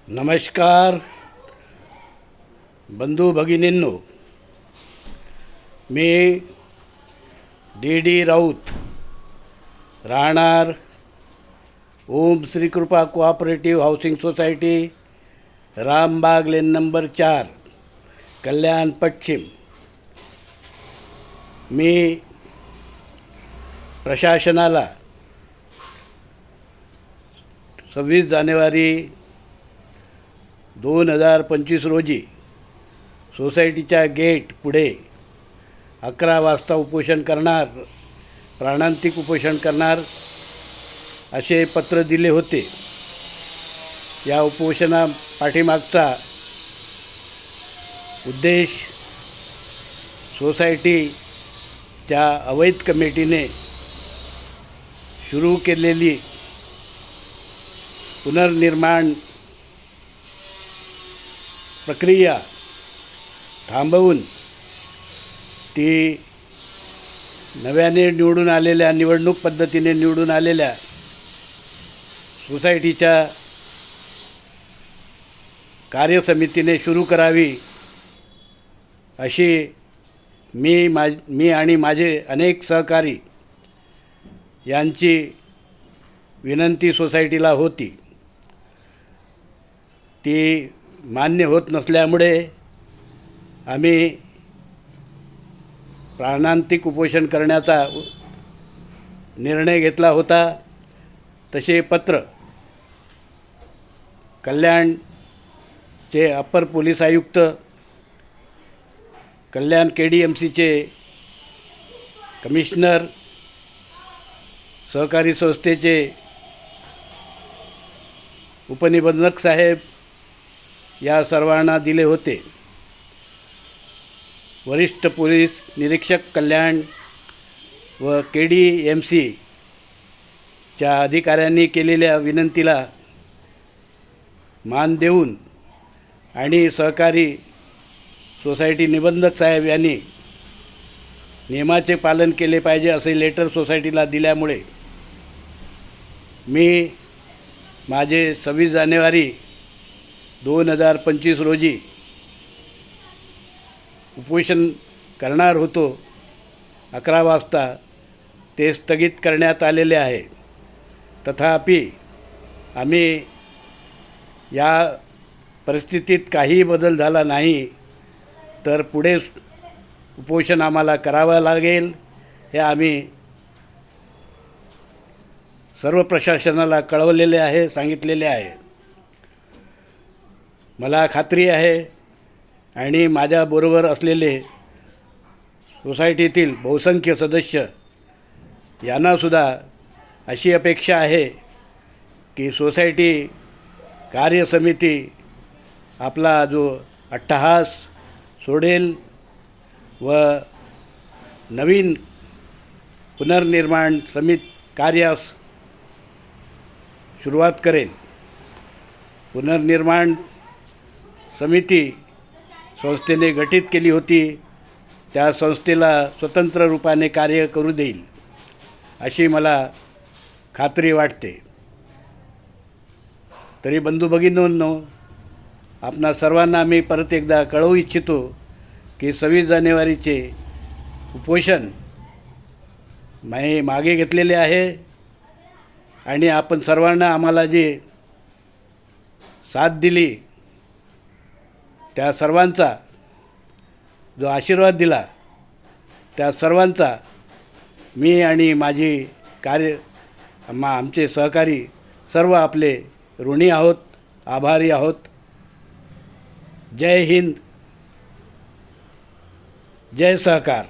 नमस्कार बंधू भगिनींनो, मी डी राऊत, राहणार ओम श्री कृपा cooperative housing society, Rambagh lane number 4, कल्याण पश्चिम। मी प्रशासनाला 26 जानेवारी 2025 रोजी सोसायटीच्या गेट पुढे 11 वाजता उपोषण करणार, प्राणांतिक उपोषण करणार असे पत्र दिले होते। या उपोषणा पाठीमागचा उद्देश सोसायटीच्या अवैध कमिटीने सुरू केलेली पुनर्निर्माण प्रक्रिया थांबवून ती नव्याने निवडून आलेल्या, निवडणूक पद्धतीने निवडून आलेल्या सोसायटीच्या कार्यसमितीने सुरू करावी अशी मी आणि माझे अनेक सहकारी यांची विनंती सोसायटीला होती। ती मान्य होत नसल्यामुळे आम्ही प्राणांतिक उपोषण करण्याचा निर्णय घेतला होता। तसे पत्र कल्याणचे अप्पर पोलीस आयुक्त, कल्याण KDMCचे कमिशनर, सहकारी संस्थेचे उपनिबंधक साहेब या सर्वांना दिले होते। वरिष्ठ पोलीस निरीक्षक कल्याण व KDMCच्या अधिकाऱ्यांनी केलेल्या विनंतीला मान देऊन आणि सहकारी सोसायटी निबंधक साहेब यांनी नियमाचे पालन केले पाहिजे असे लेटर सोसायटीला दिल्यामुळे मी माझे 26 जानेवारी 2025 रोजी उपोषण करणार होतो 11 वाजता, ते स्थगित करण्यात आलेले आहे। तथापि आम्ही या परिस्थितीत काही बदल झाला नाही तर पुढे उपोषण आम्हाला करावं लागेल हे आम्ही सर्व प्रशासनाला कळवलेले आहे, सांगितलेले आहे। मला खात्री आहे आणि माझ्याबरोबर असलेले सोसायटीतील बहुसंख्य सदस्य यांनासुद्धा अशी अपेक्षा आहे की सोसायटी कार्यसमिती आपला जो अट्टहास सोडेल व नवीन पुनर्निर्माण कार्यास सुरुवात करेल। पुनर्निर्माण समिती संस्थेने गठीत केली होती, त्या संस्थेला स्वतंत्र रूपाने कार्य करू देईल अशी मला खात्री वाटते। तरी बंधू भगिनींनो, आपणा सर्वांना मी परत एकदा कळवू इच्छितो की 26 जानेवारीचे उपोषण मागे घेतलेले आहे आणि आपण सर्वांना आम्हाला जी साथ दिली त्या सर्वांचा, जो आशीर्वाद दिला त्या सर्वांचा मी आणि माझी आमचे सहकारी सर्व आपले ऋणी आहोत, आभारी आहोत। जय हिंद, जय सहकार।